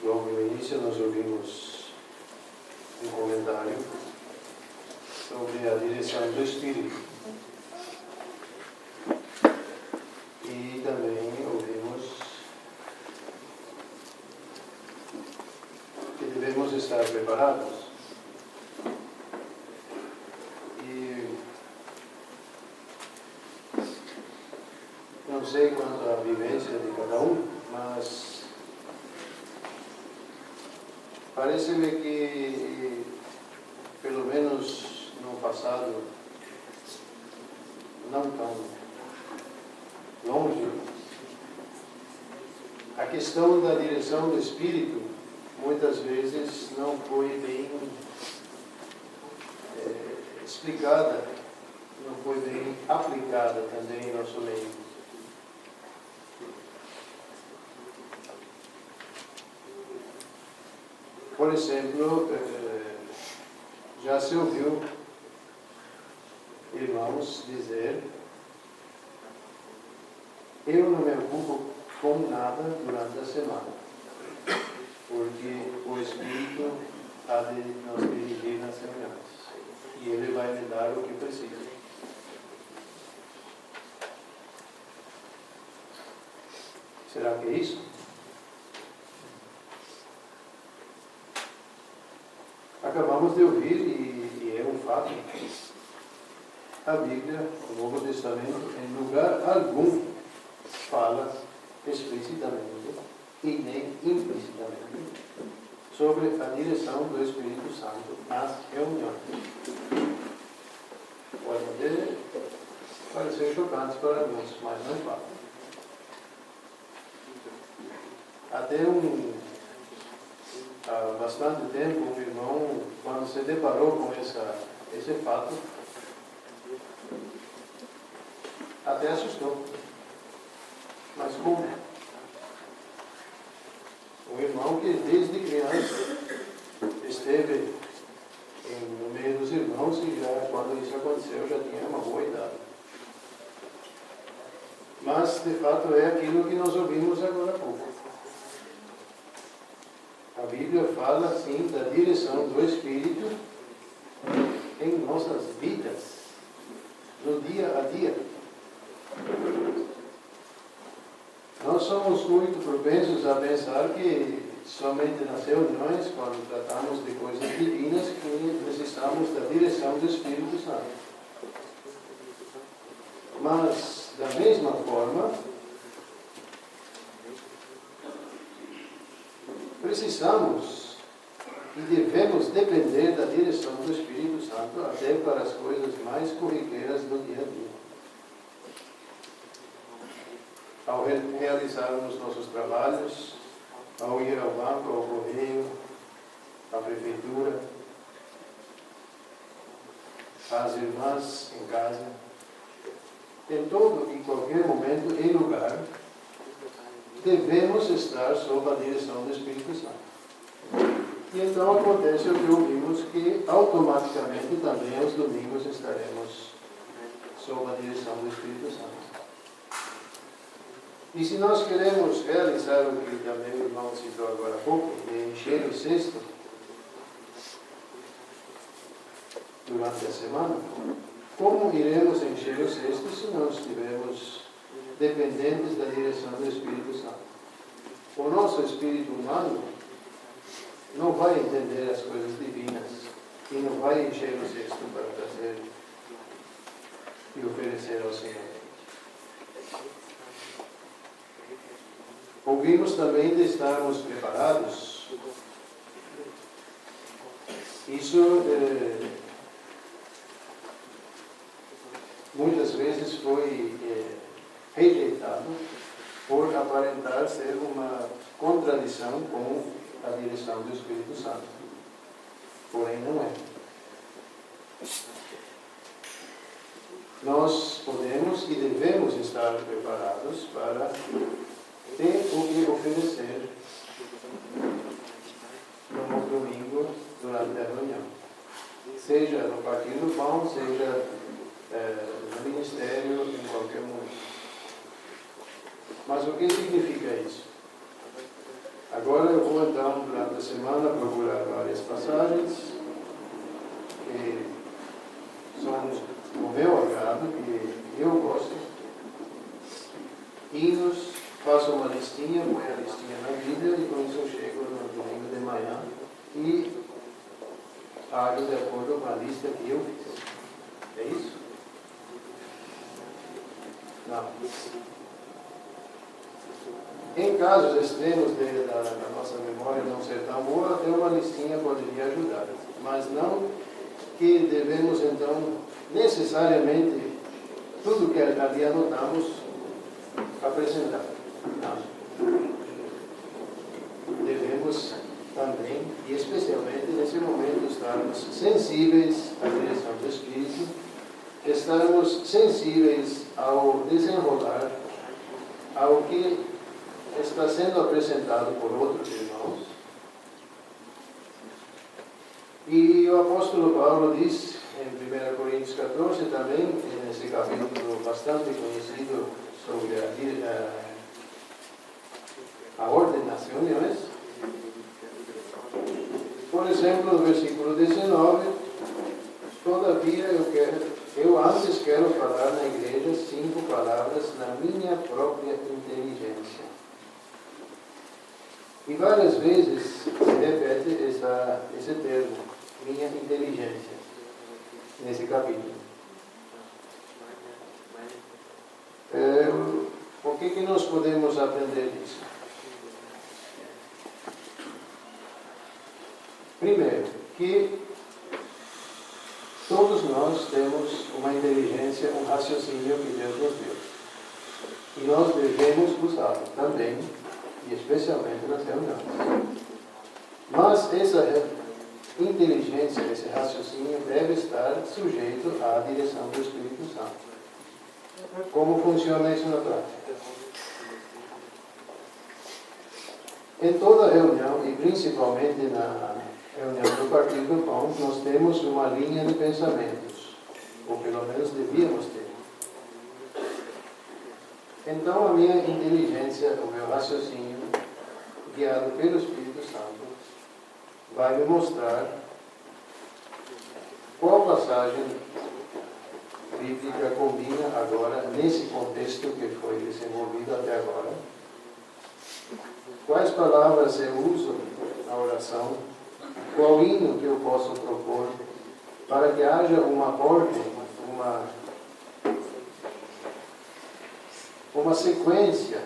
Logo no início nós ouvimos um comentário sobre a direção do Espírito. E também ouvimos que devemos estar preparados. E não sei quanto à vivência de cada um, mas parece-me que, pelo menos no passado, não tão longe, a questão da direção do Espírito muitas vezes não foi bem explicada, não foi bem aplicada também em nosso meio. Por exemplo, já se ouviu irmãos dizer: eu não me ocupo com nada durante a semana, porque o Espírito há de nos dirigir nas reuniões e Ele vai me dar o que preciso. Será que é isso? Acabamos de ouvir, e é um fato, a Bíblia, o Novo Testamento, em lugar algum fala explicitamente e nem implicitamente sobre a direção do Espírito Santo nas reuniões. Pode até parecer chocante para nós, mas não é fato. Até há bastante tempo, um irmão, quando se deparou com esse fato, até assustou. Mas como? Um irmão que desde criança esteve no meio dos irmãos e já, quando isso aconteceu, já tinha uma boa idade. Mas, de fato, é aquilo que nós ouvimos agora há pouco. A Bíblia fala, sim, da direção do Espírito em nossas vidas, no dia a dia. Nós somos muito propensos a pensar que somente nas reuniões, quando tratamos de coisas divinas, que necessitamos da direção do Espírito Santo. Mas, da mesma forma, precisamos e devemos depender da direção do Espírito Santo até para as coisas mais corriqueiras do dia a dia. Ao realizarmos nossos trabalhos, ao ir ao banco, ao correio, à prefeitura, às irmãs em casa, em todo e qualquer momento e lugar, devemos estar sob a direção do Espírito Santo. E então acontece o que ouvimos, que automaticamente também aos domingos estaremos sob a direção do Espírito Santo. E se nós queremos realizar o que também o irmão citou agora há pouco, de encher o cesto durante a semana, como iremos encher o cesto se não estivermos dependentes da direção do Espírito Santo? O nosso espírito humano não vai entender as coisas divinas e não vai encher o cesto para trazer e oferecer ao Senhor. Ouvimos também de estarmos preparados. Isso muitas vezes foi rejeitado por aparentar ser uma contradição com a direção do Espírito Santo. Porém, não é. Nós podemos e devemos estar preparados para ter o que oferecer no domingo durante a reunião. Seja no partir do pão, seja no ministério, em qualquer momento. Mas o que significa isso? A Agora eu vou então, durante a semana, procurar várias passagens que são o meu agrado, que eu gosto. Hinos, faço uma listinha, põe a listinha na Bíblia e com isso eu chego no domingo de manhã e hago de acordo com a lista que eu fiz. É isso? Não. Em casos extremos da nossa memória não ser tão boa, até uma listinha poderia ajudar. Mas não que devemos, então, necessariamente, tudo que ali anotamos, apresentar. Não. Devemos também, e especialmente nesse momento, estarmos sensíveis à direção do Espírito, estarmos sensíveis ao desenrolar, ao que está sendo apresentado por outros irmãos. E o apóstolo Paulo diz, em 1 Coríntios 14, também, nesse capítulo bastante conhecido sobre a ordenação, não é? Por exemplo, no versículo 19, todavia eu antes quero falar na igreja 5 palavras na minha própria inteligência. E várias vezes se repete esse termo, minha inteligência, nesse capítulo. O que nós podemos aprender disso? Primeiro, que todos nós temos uma inteligência, um raciocínio que Deus nos deu. E nós devemos usá-lo também, e especialmente nas reuniões. Mas essa inteligência, esse raciocínio deve estar sujeito à direção do Espírito Santo. Como funciona isso na prática? Em toda reunião, e principalmente na reunião do Partido do Pão, nós temos uma linha de pensamentos, ou pelo menos devíamos ter. Então, a minha inteligência, o meu raciocínio, guiado pelo Espírito Santo, vai me mostrar qual passagem bíblica combina agora, nesse contexto que foi desenvolvido até agora, quais palavras eu uso na oração, qual hino que eu posso propor, para que haja uma ordem, uma sequência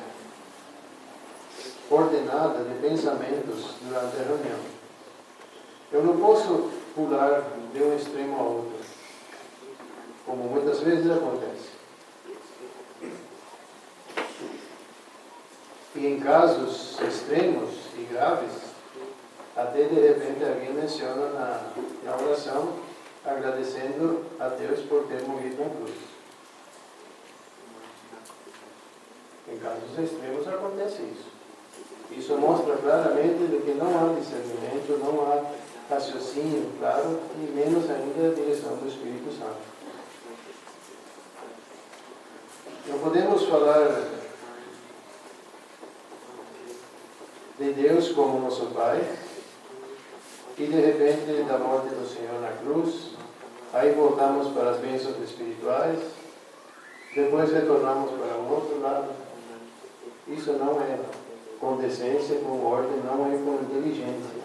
ordenada de pensamentos durante a reunião. Eu não posso pular de um extremo ao outro, como muitas vezes acontece. E em casos extremos e graves, até de repente alguém menciona na oração, agradecendo a Deus por ter morrido na cruz. Em casos extremos acontece isso. Isso mostra claramente de que não há discernimento, não há raciocínio claro, e menos ainda a direção do Espírito Santo. Não podemos falar de Deus como nosso Pai, e de repente da morte do Senhor na cruz, aí voltamos para as bênçãos espirituais, depois retornamos para o outro lado. Isso não é com decência, com ordem, não é com inteligência.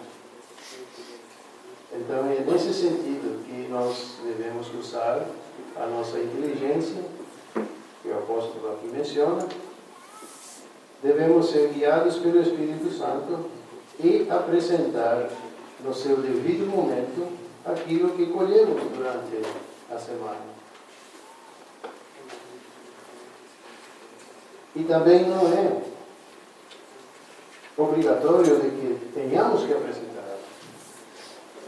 Então é nesse sentido que nós devemos usar a nossa inteligência, que o apóstolo aqui menciona. Devemos ser guiados pelo Espírito Santo e apresentar no seu devido momento aquilo que colhemos durante a semana. E também não é obrigatório de que tenhamos que apresentar.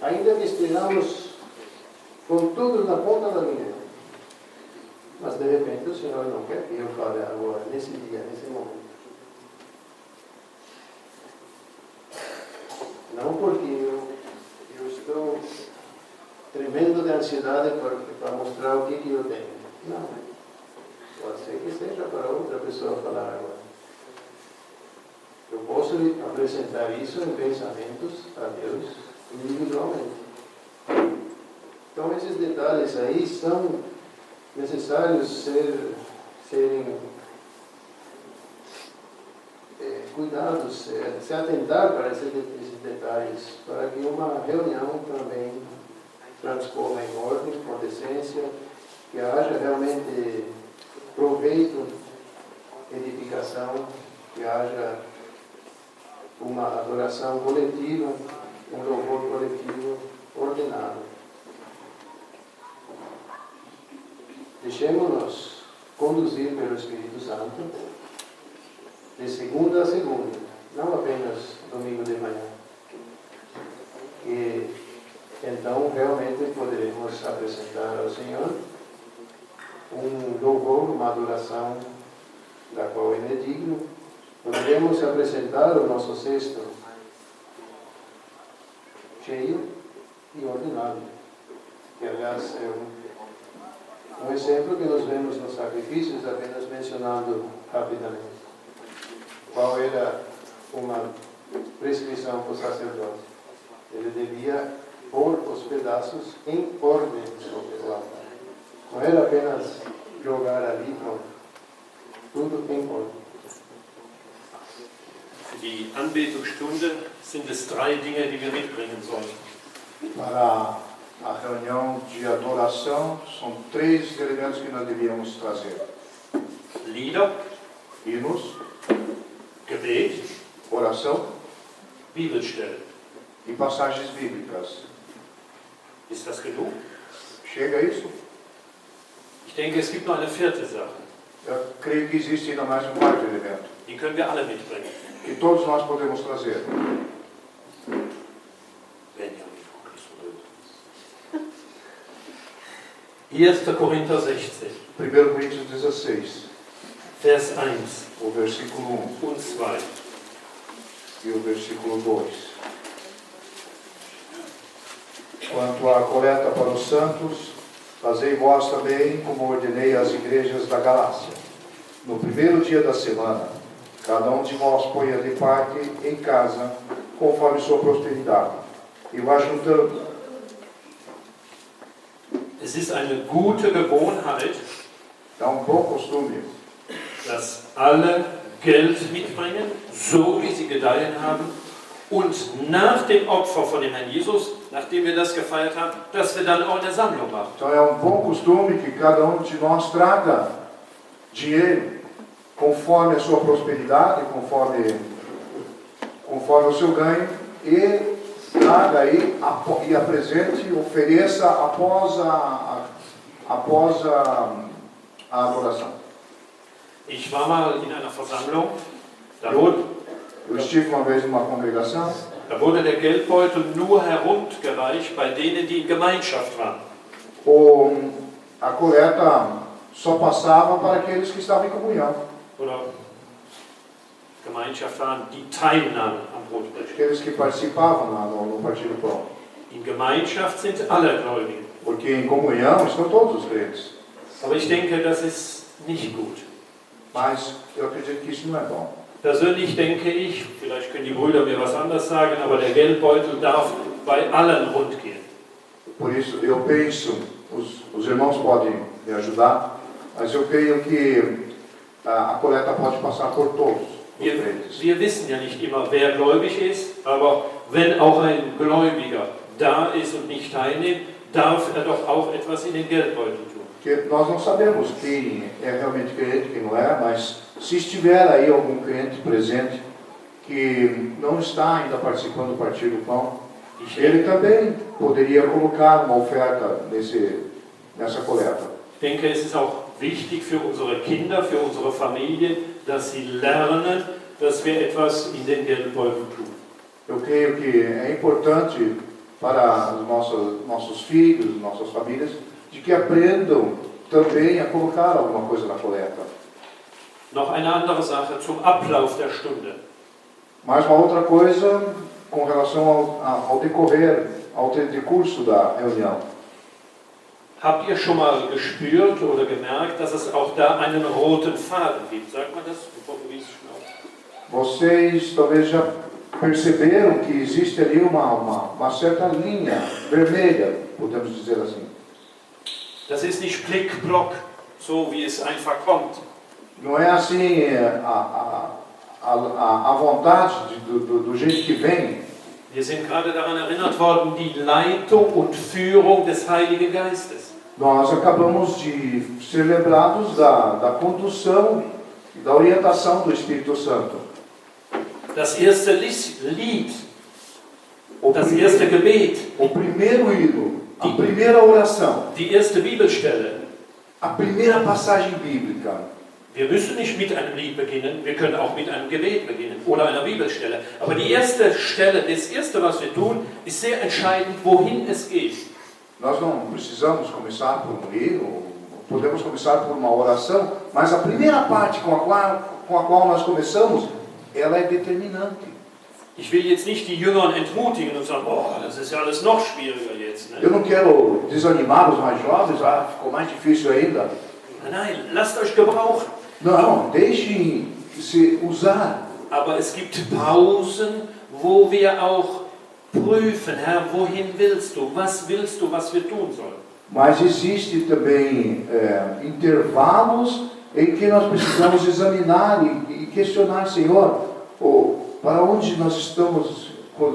Ainda que estejamos com tudo na ponta da língua. Mas de repente o Senhor não quer que eu fale agora, nesse dia, nesse momento. Não porque eu estou tremendo de ansiedade para mostrar o que eu tenho. Não. Pode ser que seja para outra pessoa falar agora. Eu posso posso apresentar isso em pensamentos a Deus individualmente. Então, esses detalhes aí são necessários serem cuidados, se atentar para esses detalhes, para que uma reunião também transcorra em ordem, com decência, que haja realmente proveito, edificação, que haja uma adoração coletiva, um louvor coletivo ordenado. Deixemos-nos conduzir pelo Espírito Santo, de segunda a segunda, não apenas domingo de manhã. E então realmente poderemos apresentar ao Senhor um louvor, uma adoração da qual Ele é digno. Poderemos apresentar o nosso cesto cheio e ordenado, que aliás é um exemplo que nós vemos nos sacrifícios, apenas mencionando rapidamente. Qual era uma prescrição para o sacerdote? Ele devia pôr os pedaços em ordem sobre o altar. Não era apenas jogar ali, pronto. Tudo em ordem. Für die Anbetungsstunde sind es 3 Dinge, die wir mitbringen sollen. Para a reunião de adoração, são 3 elementos que nós devíamos trazer: Lieder, hinos, Gebet, oração Bibelstellen. e passagens bíblicas. Ist das genug? Chega isso? Ich denke, es gibt noch eine 4. Sache. Eu creio que existe ainda mais um 4º elemento, Die können wir alle mitbringen. que todos nós podemos trazer. Benjamin, guckst du 1. Korinther 16, 1 Coríntios 16, Vers 1 o versículo 1 und 2. e o versículo 2. Quanto à coleta para os santos, fazei vós também como ordenei às igrejas da Galácia. No primeiro dia da semana, cada um de vós ponha de parte em casa, conforme sua prosperidade, e vá juntando. Es ist eine gute Gewohnheit, É um bom costume dass alle Geld mitbringen, so wie sie gedeihen haben, und nach dem Opfer von dem Herrn Jesus, nachdem wir das gefeiert haben, dass wir dann auch eine Sammlung machen. Então é um bom costume que cada um de nós traga dinheiro conforme a sua prosperidade, conforme o seu ganho, e traga aí e apresente, ofereça após a adoração. Ich war mal in einer Versammlung, Eu estive uma vez numa congregação. da wurde der Geldbeutel nur herumgereicht bei denen, die in Gemeinschaft waren. A coleta só passava para aqueles que estavam em comunhão, Oder Gemeinschaft waren, die teilnahmen am Brotbrechen. aqueles que participavam no partir do pão. In Gemeinschaft sind alle Gläubigen. Porque em comunhão estão todos os crentes. Aber ich denke, das ist nicht gut. Mas eu acredito que isso não é bom. Persönlich denke ich, vielleicht können die Brüder mir was anderes sagen, aber der Geldbeutel darf bei allen rund gehen. Por isso eu penso, os irmãos podem me ajudar, mas eu creio que a coleta pode passar por todos os crentes. Wir wissen ja nicht immer, wer gläubig ist, aber wenn auch ein Gläubiger da ist und nicht teilnimmt, darf er doch auch etwas in den Geldbeutel tun. Porque nós não sabemos quem é realmente crente, quem não é, mas se estiver aí algum crente presente que não está ainda participando do partir do pão, ele também poderia colocar uma oferta nessa coleta. Ich denke, es ist auch wichtig für unsere Kinder, für unsere Familie, dass sie lernen, dass wir etwas in den Geldbeutel tun. Eu creio que é importante para os nossos filhos, nossas famílias, de que aprendam também a colocar alguma coisa na coleta. Noch eine andere Sache zum Ablauf der Stunde. Mais uma outra coisa com relação ao decorrer, ao decurso da reunião. Habt ihr schon mal gespürt oder gemerkt, dass es auch da einen roten Faden gibt? Sagt man das im Portugiesischen auch? Vocês talvez já perceberam que existe ali uma certa linha vermelha, podemos dizer assim. Das ist nicht Blick-Block, so wie es einfach kommt. Não é assim a vontade do jeito que vem. Wir sind gerade daran erinnert worden, die Leitung und Führung des Heiligen Geistes. Nós acabamos de ser lembrados da condução e da orientação do Espírito Santo. Das erste Lied, das erste Gebet, O primeiro hino, a primeira oração, die erste Bibelstelle. a primeira passagem bíblica. Wir müssen nicht mit einem Lied beginnen, wir können auch mit einem Gebet beginnen oder einer Bibelstelle. Aber die erste Stelle, das erste, was wir tun, ist sehr entscheidend, wohin es geht. Nós não precisamos começar por um hino, podemos começar por uma oração, mas a primeira parte com a qual nós começamos, ela é determinante. Ich will jetzt nicht die Jüngeren entmutigen und sagen, oh, das ist ja alles noch schwieriger jetzt. Ne? Eu não quero desanimar os mais jovens, ficou mais difícil ainda. Nein, lasst euch gebrauchen. Não, deixem se usar. Aber es gibt Pausen, wo wir auch prüfen, Herr, wohin willst du, was wir tun sollen. Mas existe também intervalos em que nós precisamos examinar e questionar, Senhor, para onde nós estamos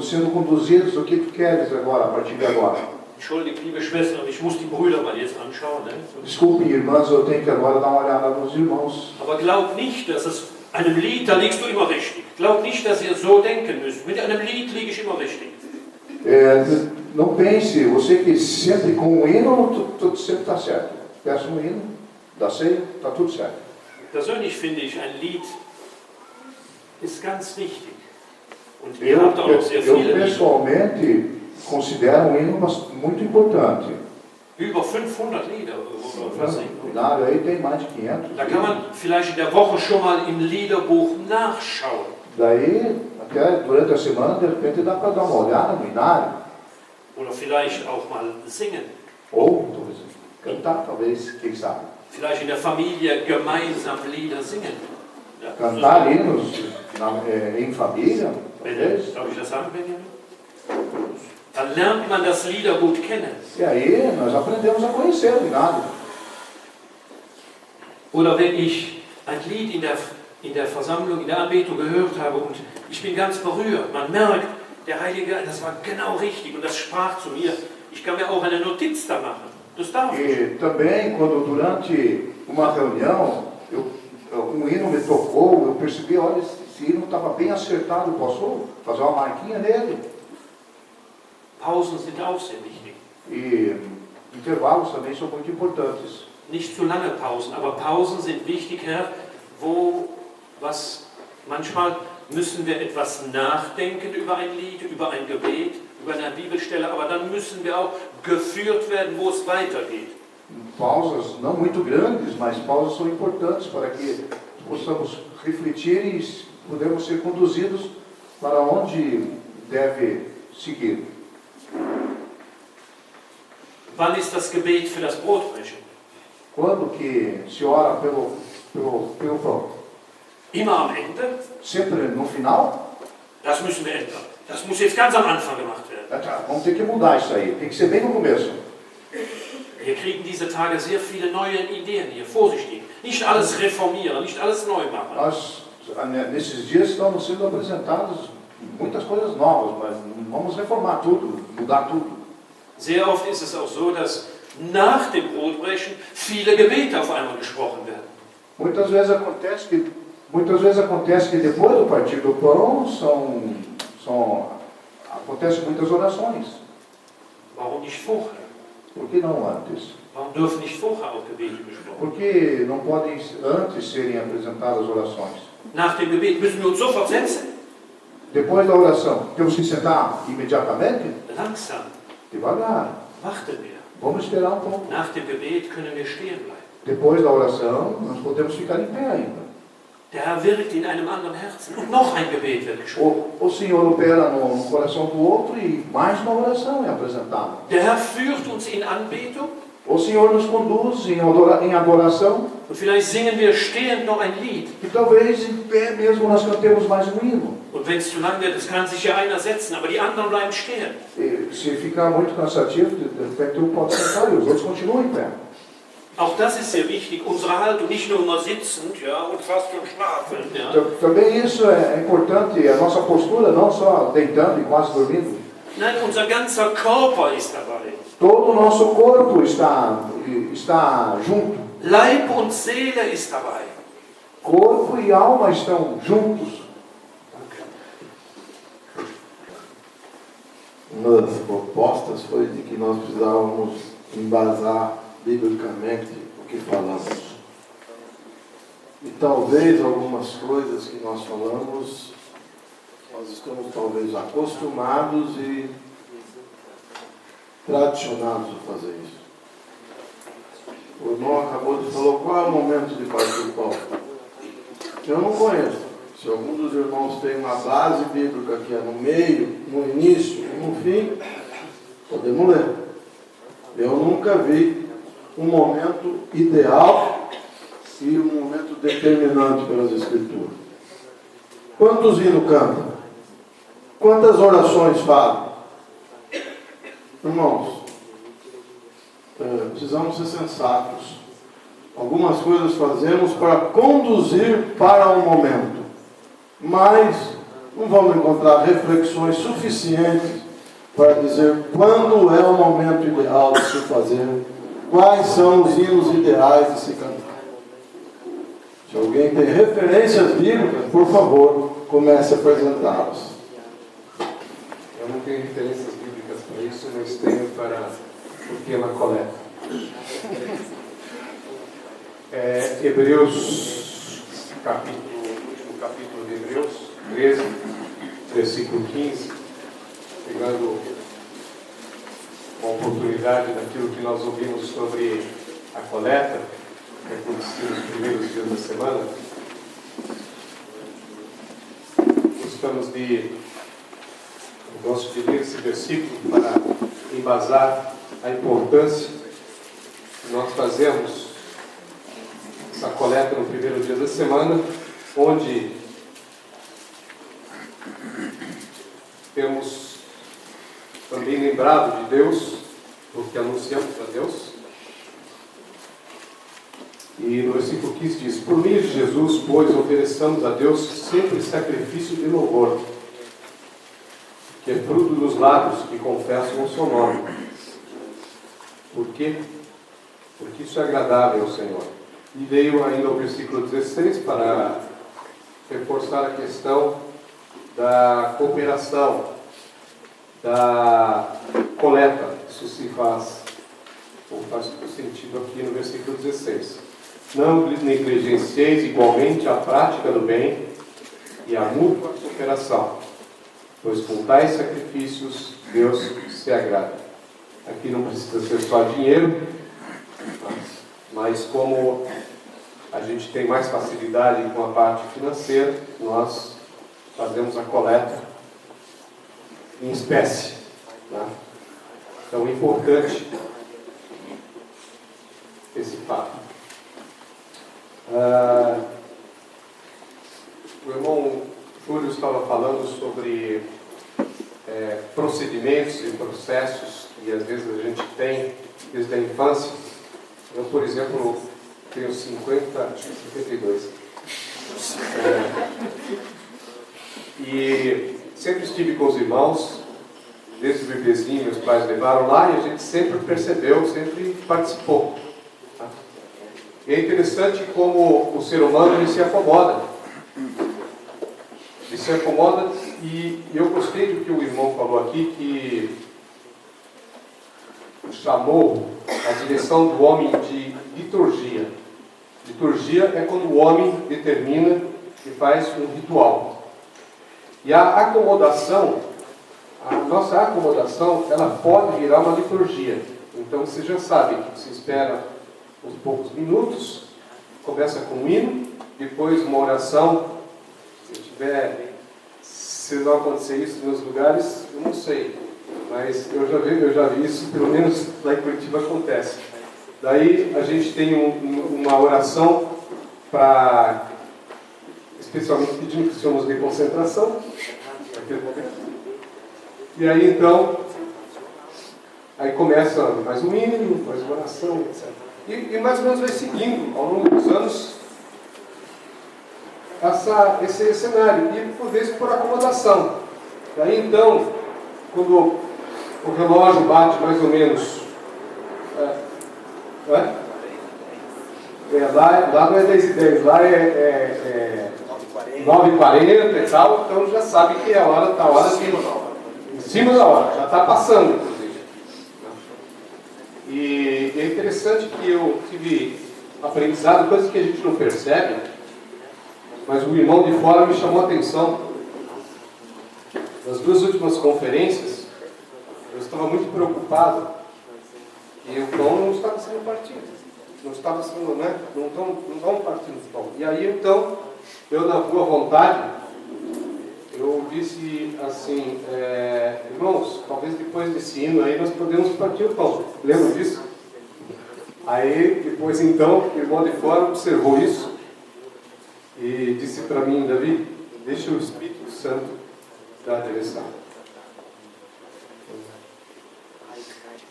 sendo conduzidos, o que tu queres agora, a partir de agora. Entschuldigt, liebe Schwestern, ich muss die Brüder mal jetzt anschauen. Ne? Desculpem, irmãs, eu tenho que agora dar uma olhada nos irmãos. Aber glaubt nicht, dass es einem Lied, da liegst du immer richtig. Glaubt nicht, dass ihr so denken müsst. Mit einem Lied liege ich immer richtig. Não pense, você que sempre com um hino, tudo sempre está certo. Peça um hino, dá ceia, está tudo certo. Persönlich finde ich, ein Lied ist ganz wichtig. Und ihr habt auch sehr Eu viele Lieder. pessoalmente considero um hino muito importante. Über 500 Lieder. Oder was ich. Cuidado, aí tem mais de 500. Da kann man vielleicht in der Woche schon mal im Liederbuch nachschauen. Daí, até durante a semana, de repente dá para dar uma olhada no inário. Oder vielleicht auch mal singen. Ou cantar, talvez, quem sabe. Vielleicht in der Familie gemeinsam Lieder singen. Ja, Cantar hinos em família, talvez. Darf ich das sagen, Benjamin? Dann lernt man das Liedergut kennen. E aí nós aprendemos a conhecer o inário. Oder wenn ich ein Lied in der Versammlung, in der Anbetung gehört habe und ich bin ganz berührt. Man merkt, der Heilige Geist, das war genau richtig und das sprach zu mir. Ich kann mir auch eine Notiz da machen. Das darf ich. E também, quando durante uma reunião, um hino me tocou, eu percebi, olha, esse hino estava bem acertado, eu posso fazer uma marquinha nele. Pausen sind auch sehr wichtig. E intervalos também são muito importantes. Nicht zu lange Pausen, aber Pausen sind wichtig, Herr, manchmal müssen wir etwas nachdenken über ein Lied, über ein Gebet, über eine Bibelstelle, aber dann müssen wir auch geführt werden, wo es weitergeht. Pausas não muito grandes, mas pausas são importantes para que possamos refletir e podemos ser conduzidos para onde deve seguir. Wann ist das Gebet für das Brotbrechen? Quando que se ora pelo pão? Immer am Ende? Sempre no final? Das müssen wir ändern. Das muss jetzt ganz am Anfang gemacht werden. Vamos ter que mudar isso aí. Tem que ser bem no começo. Wir kriegen diese Tage sehr viele neue Ideen hier. Vorsichtig. Nicht alles reformieren, nicht alles neu machen. Nesses dias estão sendo apresentadas muitas coisas novas, mas vamos reformar tudo, mudar tudo. Sehr oft ist es auch so, dass nach dem Brotbrechen viele Gebete auf einmal gesprochen werden. Muitas vezes acontece que depois do partir do pão acontecem muitas orações. Warum nicht vorher? Por que não antes? Warum dürfen nicht vorher auch Gebete gesprochen Por que não podem antes serem apresentadas orações? Nach dem Gebet müssen wir uns sofort setzen. Depois da oração, temos que sentar imediatamente? Langsam. Devagar. Warten wir. Vamos esperar um pouco. Nach dem Gebet können wir stehen bleiben. Depois da oração, nós podemos ficar em pé ainda. Der Herr wirkt in einem anderen Herzen und noch ein Gebet wird gesprochen. O Senhor opera no coração do outro e mais uma oração é apresentada. Der Herr führt uns in Anbetung O Senhor nos conduz em adoração. Und vielleicht singen wir stehend noch ein Lied. E talvez em pé mesmo nós cantemos mais um hino. Und wenn es zu lang wird, es kann sich ja einer setzen, aber die anderen bleiben stehen. E se ficar muito cansativo, de repente um pode sentar e os outros continuam em pé. Auch das ist sehr wichtig, unsere Haltung, nicht nur immer sitzend, ja, und fast schon schlafen. Ja. Então, também isso é importante, a nossa postura, não só deitando e quase dormindo. Nein, unser ganzer Körper ist dabei. Todo o nosso corpo está junto. Leib und Seele ist dabei. Corpo e alma estão juntos. Uma das propostas foi de que nós precisávamos embasar biblicamente o que falamos. E talvez algumas coisas que nós falamos, nós estamos talvez acostumados e tradicionados a fazer isso. O irmão acabou de falar qual é o momento de partir o pão. Eu não conheço. Se algum dos irmãos tem uma base bíblica que é no meio, no início e no fim, podemos ler. Eu nunca vi um momento ideal e um momento determinante pelas Escrituras. Quantos hinos cantam? Quantas orações falam? Irmãos, precisamos ser sensatos. Algumas coisas fazemos para conduzir para um momento, mas não vamos encontrar reflexões suficientes para dizer quando é o momento ideal de se fazer, quais são os hinos ideais de se cantar. Se alguém tem referências bíblicas, por favor, comece a apresentá-las. Eu não tenho referências bíblicas para isso, mas tenho para o tema coleta. Hebreus, último capítulo de Hebreus, 13, versículo 15, pegando a oportunidade daquilo que nós ouvimos sobre a coleta, que aconteceu nos primeiros dias da semana. Eu gosto de ler esse versículo para embasar a importância que nós fazemos essa coleta no primeiro dia da semana, onde temos também lembrado de Deus, porque anunciamos a Deus. E no versículo 15 diz: por meio de Jesus, pois, ofereçamos a Deus sempre sacrifício de louvor, que é fruto dos lábios que confessam o seu nome. Por quê? Porque isso é agradável ao Senhor. E veio ainda o versículo 16 para reforçar a questão da cooperação, da coleta. Isso se faz, ou faz sentido aqui no versículo 16. Não negligencieis igualmente a prática do bem e a mútua cooperação, pois com tais sacrifícios Deus se agrada. Aqui não precisa ser só dinheiro, mas como a gente tem mais facilidade com a parte financeira, nós fazemos a coleta em espécie. Né? Então é importante esse fato. O irmão Júlio estava falando sobre procedimentos e processos que às vezes a gente tem desde a infância. Eu, por exemplo, tenho 52. E sempre estive com os irmãos, desde o bebezinho, meus pais levaram lá e a gente sempre percebeu, sempre participou. E é interessante como o ser humano ele se acomoda. Ele se acomoda e eu gostei do que o irmão falou aqui, que chamou a direção do homem de liturgia. Liturgia é quando o homem determina e faz um ritual. E a acomodação, a nossa acomodação, ela pode virar uma liturgia. Então você já sabe que você espera uns poucos minutos, começa com um hino, depois uma oração. Se não acontecer isso nos lugares, eu não sei. Mas eu já vi isso, pelo menos lá em Curitiba acontece. Daí a gente tem uma oração para, especialmente pedindo que o Senhor nos dê concentração. E aí então, aí começa mais um hino, mais uma oração, etc. E mais ou menos vai seguindo ao longo dos anos esse cenário, e por vezes por acomodação. Daí então, quando o relógio bate mais ou menos lá não é 10h10, lá é 9h40 e tal, então já sabe que a hora está em cima da hora, já está passando, inclusive. E é interessante que eu tive aprendizado, coisas que a gente não percebe, mas o irmão de fora me chamou a atenção. Nas 2 últimas conferências, eu estava muito preocupado e o pão não estava sendo partido. Não estava sendo, né? Não estavam partindo o pão. E aí, então, eu na boa vontade, eu disse assim, irmãos, talvez depois desse hino aí nós podemos partir o pão. Lembram disso? Aí, depois então, o irmão de fora observou isso e disse para mim, Davi, deixa o Espírito Santo dar a direção.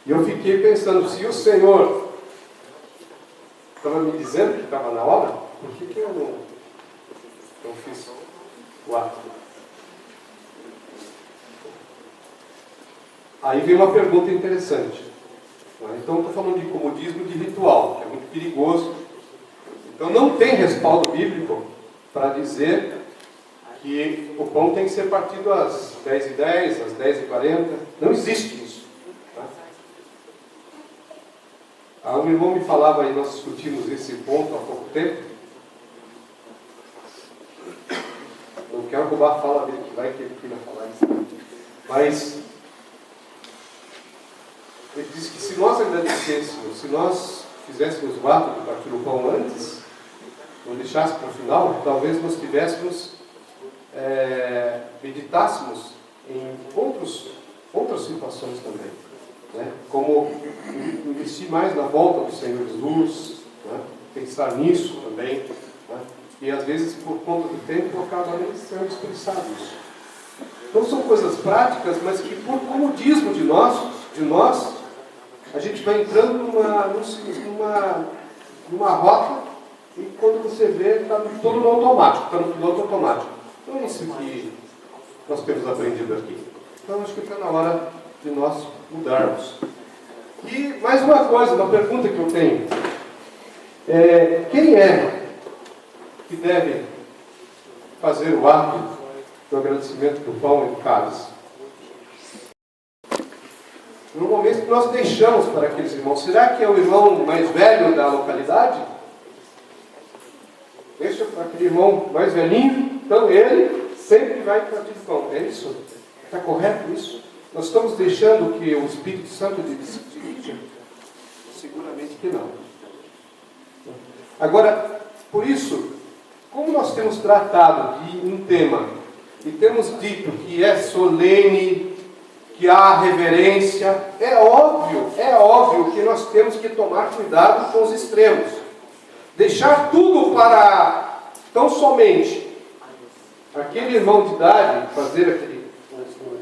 E eu fiquei pensando, se o Senhor estava me dizendo que estava na obra, por que eu não fiz o ato? Aí vem uma pergunta interessante. Então, estou falando de comodismo de ritual, que é muito perigoso. Então, não tem respaldo bíblico para dizer que o pão tem que ser partido às 10h10, às 10h40. Não existe isso. Tá? Um irmão me falava, e nós discutimos esse ponto há pouco tempo. Não quero roubar a fala dele, que vai que ele queira falar isso. Mas ele disse que se nós agradecêssemos, se nós fizéssemos o ato de partir o pão antes, ou deixássemos para o final, talvez nós meditássemos em outras situações também. Né? Como investir mais na volta do Senhor Jesus, né? Pensar nisso também. Né? E às vezes, por conta do tempo, acaba nem sendo expressado isso. Então são coisas práticas, mas que por comodismo de nós, a gente vai entrando numa rota e quando você vê, está todo no automático, está no piloto automático. Então é isso que nós temos aprendido aqui. Então acho que está na hora de nós mudarmos. E mais uma coisa, uma pergunta que eu tenho. Quem é que deve fazer o ato do agradecimento do pão e do cálice? No momento que nós deixamos para aqueles irmãos, será que é o irmão mais velho da localidade? Deixa para aquele irmão mais velhinho, então ele sempre vai partir do pão. É isso? Está correto isso? Nós estamos deixando que o Espírito Santo dirija? Seguramente que não. Agora, por isso, como nós temos tratado de um tema e temos dito que é solene, que há reverência, é óbvio que nós temos que tomar cuidado com os extremos. Deixar tudo para tão somente aquele irmão de idade fazer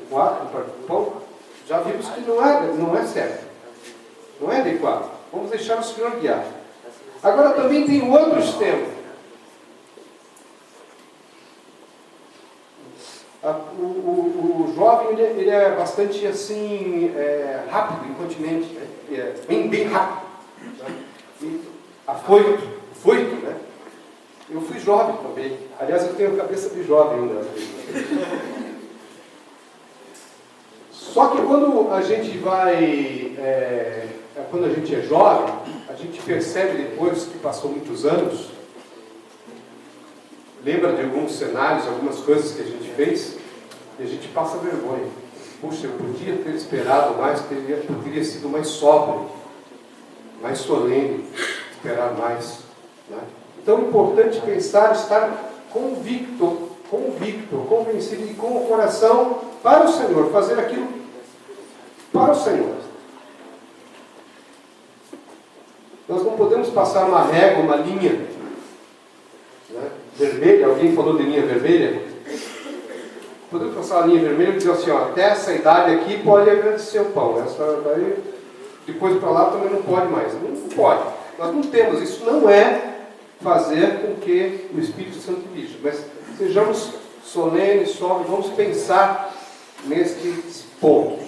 o ato do pão, já vimos que não é certo, não é adequado. Vamos deixar o Senhor guiar. Agora também tem um outro extremo. O jovem ele é bastante assim rápido, incontinente, bem rápido, né? E afoito, né? Eu fui jovem também. Aliás, eu tenho cabeça de jovem ainda. Só que quando a gente quando a gente é jovem, a gente percebe depois que passou muitos anos, lembra de alguns cenários, algumas coisas que a gente fez, e a gente passa vergonha. Puxa, eu podia ter esperado mais, poderia sido mais sóbrio, mais solene, esperar mais. Né? Então é importante pensar, estar convicto, convencido e com o coração para o Senhor, fazer aquilo para o Senhor. Nós não podemos passar uma régua, uma linha, né, vermelha. Alguém falou de linha vermelha? Podemos passar uma linha vermelha e dizer assim, ó, até essa idade aqui pode agradecer o pão. Essa daí, depois para lá também não pode mais. Não pode. Nós não temos. Isso não é fazer com que o Espírito Santo dirija. Mas sejamos solenes, sóbrios, vamos pensar nesses pontos.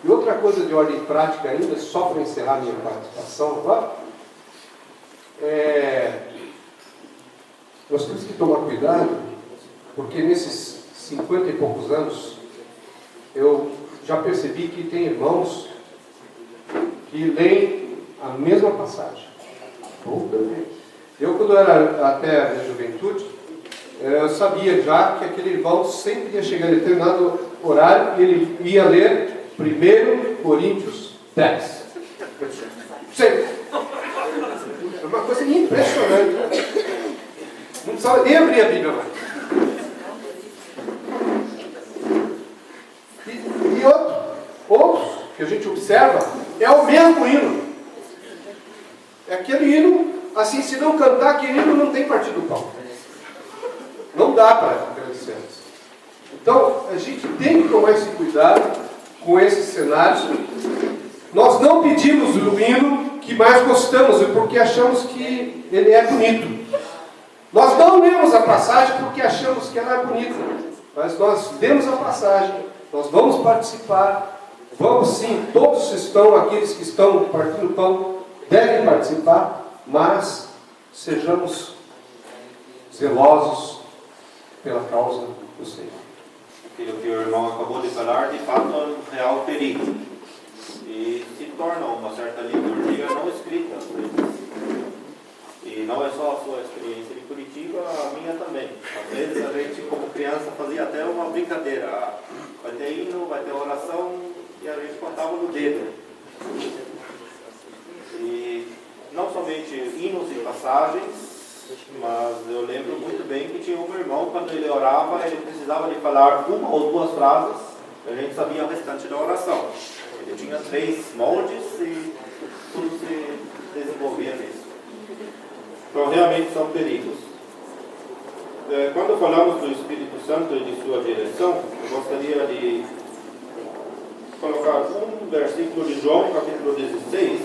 E outra coisa de ordem prática ainda, só para encerrar minha participação agora, nós temos que tomar cuidado, porque nesses 50 e poucos anos, eu já percebi que tem irmãos que leem a mesma passagem. Eu, quando era até a minha juventude, eu sabia já que aquele irmão sempre ia chegar em determinado horário e ele ia ler 1 Coríntios 10. Sempre. É uma coisa impressionante. Não precisava nem abrir a Bíblia mais. E outros que a gente observa, é o mesmo hino. É aquele hino, assim, se não cantar aquele hino, não tem partido do pão. Não dá para agradecer. Então, a gente tem que tomar esse cuidado com esses cenários. Nós não pedimos o hino que mais gostamos, porque achamos que ele é bonito. Nós não lemos a passagem porque achamos que ela é bonita. Mas nós lemos a passagem, nós vamos participar, vamos sim, todos estão, aqueles que estão partindo o pão, devem participar, mas sejamos zelosos pela causa do Senhor. Aquilo que o irmão acabou de falar, de fato, é um real perigo. E se torna uma certa liturgia não escrita. E não é só a sua experiência de Curitiba, a minha também. Às vezes a gente, como criança, fazia até uma brincadeira. Vai ter hino, vai ter oração, e a gente contava no dedo. E não somente hinos e passagens, mas eu lembro muito bem que tinha um irmão, quando ele orava, ele precisava de falar uma ou duas frases, a gente sabia o restante da oração. Ele tinha 3 moldes e tudo se desenvolvia nisso. Então, realmente são perigos. Quando falamos do Espírito Santo e de sua direção, eu gostaria de colocar um versículo de João, capítulo 16,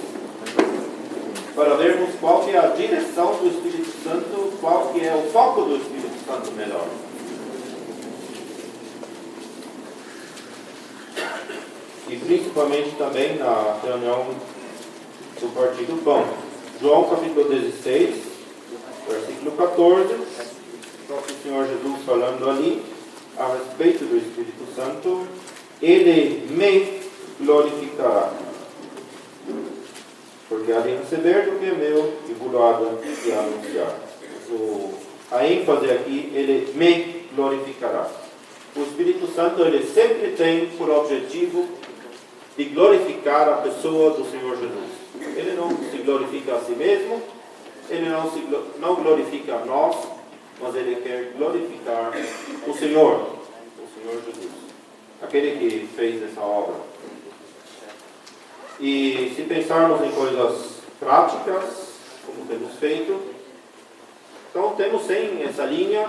para vermos qual que é a direção do Espírito Santo, qual que é o foco do Espírito Santo melhor. E principalmente também na reunião do Partido Pão. João capítulo 16, versículo 14, o próprio Senhor Jesus falando ali a respeito do Espírito Santo, ele me glorificará, porque há de receber do que é meu e burlada de anunciar. A ênfase aqui, ele me glorificará. O Espírito Santo, ele sempre tem por objetivo de glorificar a pessoa do Senhor Jesus. Ele não se glorifica a si mesmo, ele não glorifica a nós, mas ele quer glorificar o Senhor Jesus, aquele que fez essa obra. E se pensarmos em coisas práticas, como temos feito, então temos sim essa linha.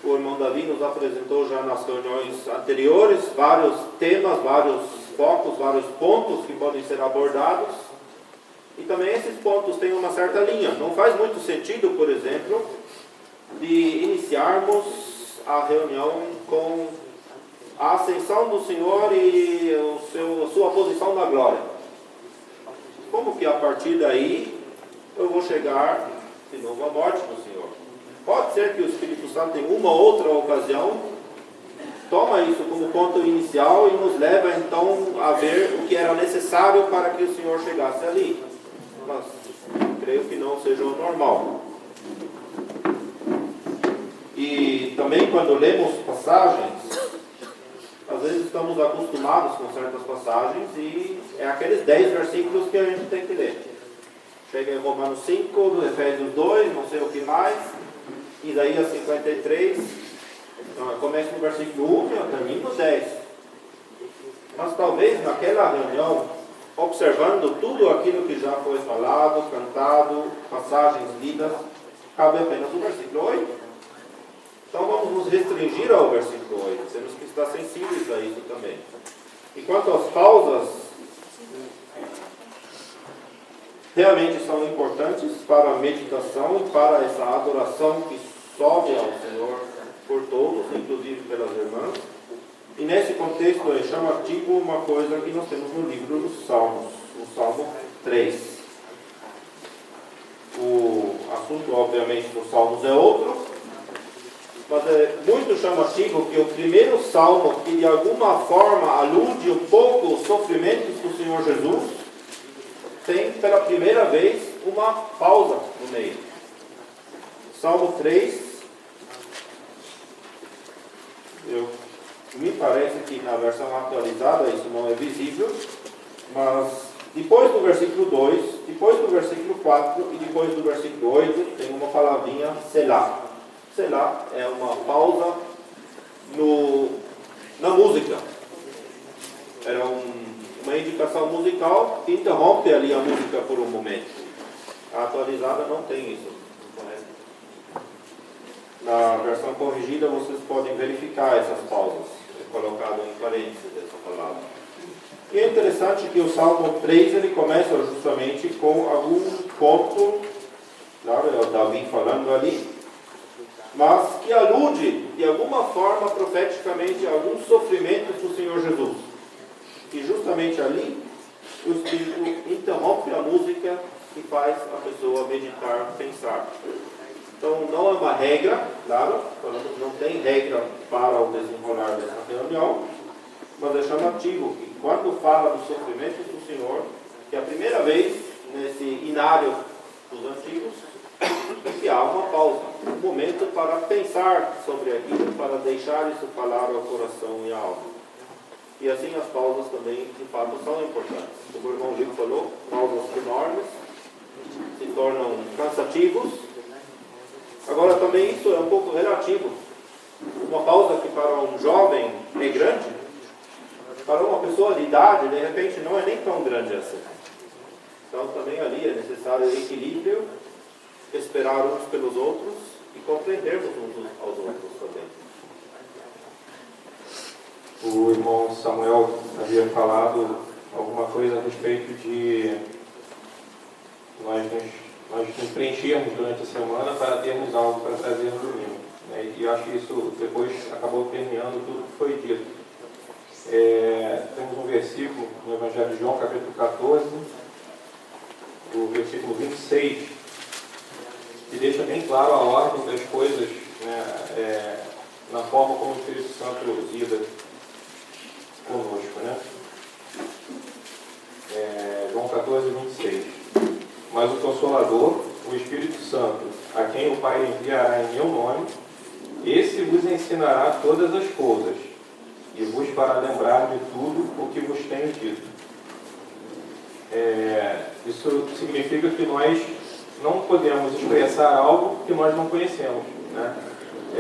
O irmão Davi nos apresentou já nas reuniões anteriores vários temas, vários focos, vários pontos que podem ser abordados. E também esses pontos têm uma certa linha. Não faz muito sentido, por exemplo, de iniciarmos a reunião com a ascensão do Senhor e a sua posição na glória. Como que a partir daí eu vou chegar de novo à morte do Senhor? Pode ser que o Espírito Santo em uma outra ocasião toma isso como ponto inicial e nos leva então a ver o que era necessário para que o Senhor chegasse ali. Mas creio que não seja o normal. E também quando lemos passagens, às vezes estamos acostumados com certas passagens e é aqueles 10 versículos que a gente tem que ler. Chega em Romanos 5, Efésios 2, não sei o que mais, Isaías 53, então eu começo no versículo 1 e eu termino no 10. Mas talvez naquela reunião observando tudo aquilo que já foi falado, cantado, passagens lidas, cabe apenas o versículo 8. Então vamos nos restringir ao versículo 8. Temos que estar sensíveis a isso também. E quanto às pausas, realmente são importantes para a meditação e para essa adoração que sobe ao Senhor por todos, inclusive pelas irmãs. E nesse contexto é chamativo uma coisa que nós temos no livro dos Salmos, no Salmo 3. O assunto, obviamente, dos Salmos é outro, mas é muito chamativo que o primeiro salmo, que de alguma forma alude um pouco os sofrimentos do Senhor Jesus, tem pela primeira vez uma pausa no meio. Salmo 3, me parece que na versão atualizada isso não é visível, mas depois do versículo 2, depois do versículo 4 e depois do versículo 8 tem uma palavrinha Selá. Selá é uma pausa na música. Era uma indicação musical que interrompe ali a música por um momento. A atualizada não tem isso. Na versão corrigida vocês podem verificar essas pausas. É colocado em parênteses essa palavra. E é interessante que o Salmo 3 ele começa justamente com algum ponto, claro, é o Davi falando ali, mas que alude de alguma forma profeticamente a alguns sofrimentos do Senhor Jesus. E justamente ali o Espírito interrompe a música e faz a pessoa meditar, pensar. Então não é uma regra, claro, não tem regra para o desenrolar dessa reunião, mas é chamativo que quando fala dos sofrimentos do Senhor, que é a primeira vez nesse inário dos antigos, que há uma pausa, um momento para pensar sobre aquilo, para deixar isso falar ao coração e à alma. E assim as pausas também, de fato, são importantes. Como o irmão Gil falou, pausas enormes, se tornam cansativos. Agora também isso é um pouco relativo. Uma pausa que para um jovem é grande, para uma pessoa de idade, de repente, não é nem tão grande assim. Então também ali é necessário equilíbrio, esperar uns pelos outros e compreendermos uns aos outros também. O irmão Samuel havia falado alguma coisa a respeito de nós nos preenchermos durante a semana para termos algo para trazer no domingo. Né? E eu acho que isso depois acabou permeando tudo que foi dito. Temos um versículo no Evangelho de João, capítulo 14, o versículo 26, que deixa bem claro a ordem das coisas, né? Na forma como o Espírito Santo lida conosco. Né? João 14, 26. Mas o Consolador, o Espírito Santo, a quem o Pai enviará em meu nome, esse vos ensinará todas as coisas e vos fará lembrar de tudo o que vos tenho dito. Isso significa que nós não podemos expressar algo que nós não conhecemos. Né?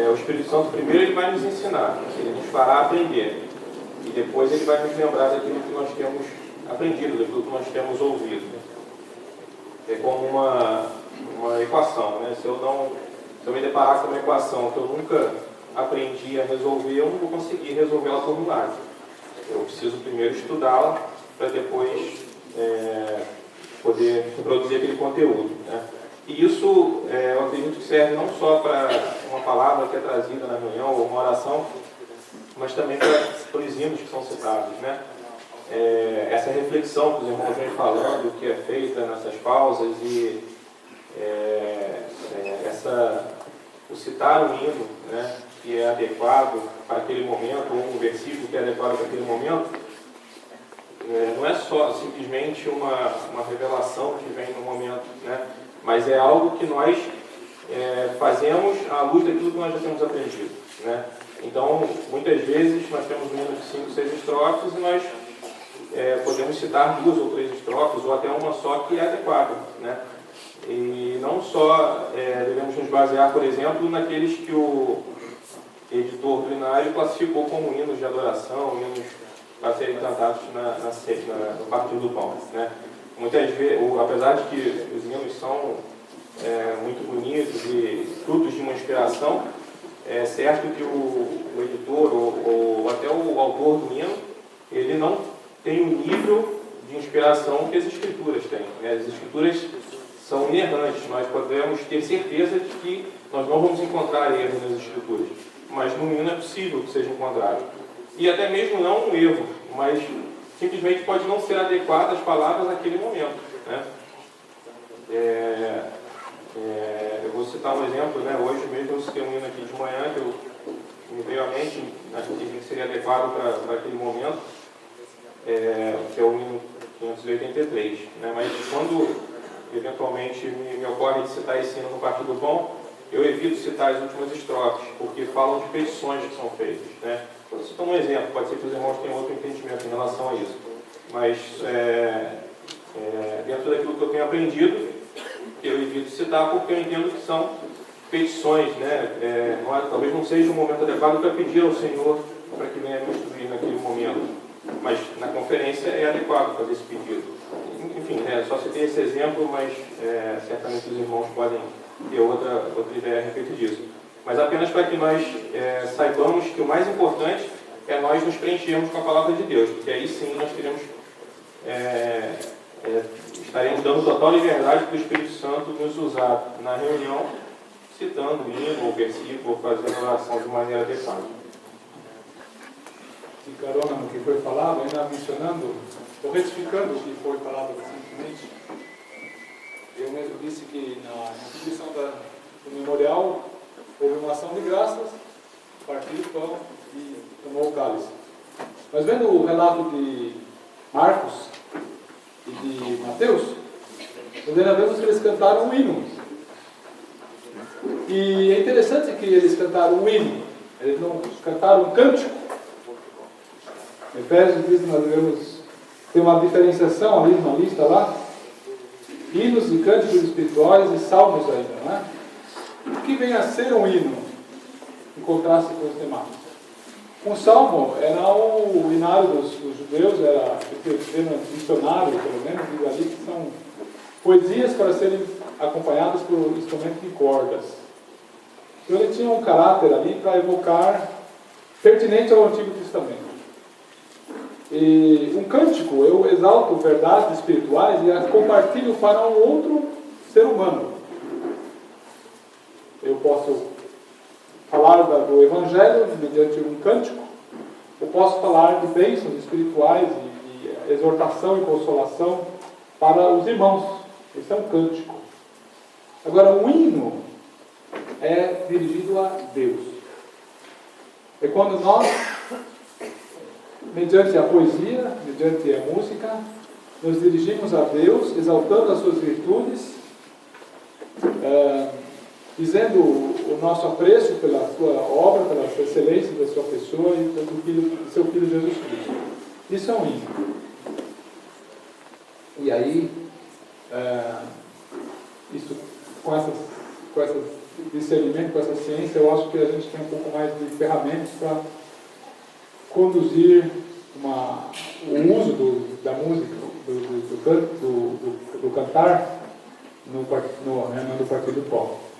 O Espírito Santo primeiro ele vai nos ensinar, ele nos fará aprender. E depois ele vai nos lembrar daquilo que nós temos aprendido, daquilo que nós temos ouvido. É como uma equação. Né? Se eu me deparar com uma equação que eu nunca aprendi a resolver, eu não vou conseguir resolvê-la por milagre. Eu preciso primeiro estudá-la para depois poder reproduzir aquele conteúdo. Né? E isso eu acredito que serve não só para uma palavra que é trazida na reunião ou uma oração, mas também para os hinos que são citados. Né? Essa reflexão que os irmãos vêm falando, que é feita nessas pausas e o citar um hino, né, que é adequado para aquele momento, ou um versículo que é adequado para aquele momento, não é só simplesmente uma revelação que vem no momento, né, mas é algo que nós fazemos à luz daquilo que nós já temos aprendido. Né? Então, muitas vezes, nós temos um hino de 5, 6 estrofes e nós podemos citar 2 ou 3 estrofes, ou até uma só que é adequada. Né? E não só devemos nos basear, por exemplo, naqueles que o editor do Inário classificou como hinos de adoração, hinos para serem cantados no partir do pão, né? Muitas vezes, apesar de que os hinos são muito bonitos e frutos de uma inspiração, é certo que o editor ou até o autor do hino, ele não tem o nível de inspiração que as escrituras têm, né? As escrituras são inerrantes, nós podemos ter certeza de que nós não vamos encontrar erros nas escrituras, mas no hino é possível que seja encontrado. E até mesmo não um erro, mas simplesmente pode não ser adequada as palavras naquele momento, né? Eu vou citar um exemplo, né? Hoje mesmo eu citei um hino aqui de manhã que me veio à mente, acho que seria adequado para aquele momento, que é o hino 583, né? Mas quando eventualmente me ocorre de citar esse hino no Partir do Pão, eu evito citar as últimas estrofes, porque falam de petições que são feitas, né? Vou citar um exemplo, pode ser que os irmãos tenham outro entendimento em relação a isso, mas dentro daquilo que eu tenho aprendido, eu evito citar porque eu entendo que são petições, né? Talvez não seja um momento adequado para pedir ao Senhor para que venha me instruir naquele momento, mas na conferência é adequado fazer esse pedido. Enfim, só citei esse exemplo, mas certamente os irmãos podem ter outra ideia a respeito disso. Mas apenas para que nós saibamos que o mais importante é nós nos preenchermos com a palavra de Deus, porque aí sim nós teremos, estaremos dando total liberdade para o Espírito Santo nos usar na reunião, citando o hino ou versículo, ou fazendo oração de maneira adequada. De carona no que foi falado, ainda mencionando, ou retificando o que foi falado recentemente, eu mesmo disse que na instituição do memorial houve uma ação de graças, partiu o pão e tomou o cálice. Mas vendo o relato de Marcos e de Mateus, nós vemos que eles cantaram um hino. E é interessante que eles cantaram um hino, eles não cantaram um cântico. Efésios diz que nós devemos ter uma diferenciação ali numa lista lá, hinos e cânticos espirituais e salmos ainda, não é? O que vem a ser um hino, em contraste com os demais? Um salmo era o hinário dos judeus, era o dicionário, pelo menos, digo ali, que são poesias para serem acompanhadas por instrumentos de cordas. Então ele tinha um caráter ali para evocar, pertinente ao Antigo Testamento. E um cântico, eu exalto verdades espirituais e as compartilho para um outro ser humano. Eu posso falar do Evangelho mediante um cântico, eu posso falar de bênçãos espirituais e exortação e consolação para os irmãos. Esse é um cântico. Agora, um hino é dirigido a Deus. É quando nós, mediante a poesia, mediante a música, nos dirigimos a Deus, exaltando as suas virtudes, dizendo o nosso apreço pela sua obra, pela sua excelência da sua pessoa e do seu Filho Jesus Cristo. Isso é um hino. E aí, isso, com esse discernimento, com essa ciência, eu acho que a gente tem um pouco mais de ferramentas para conduzir o uso da música, do cantar no Partir do Pão.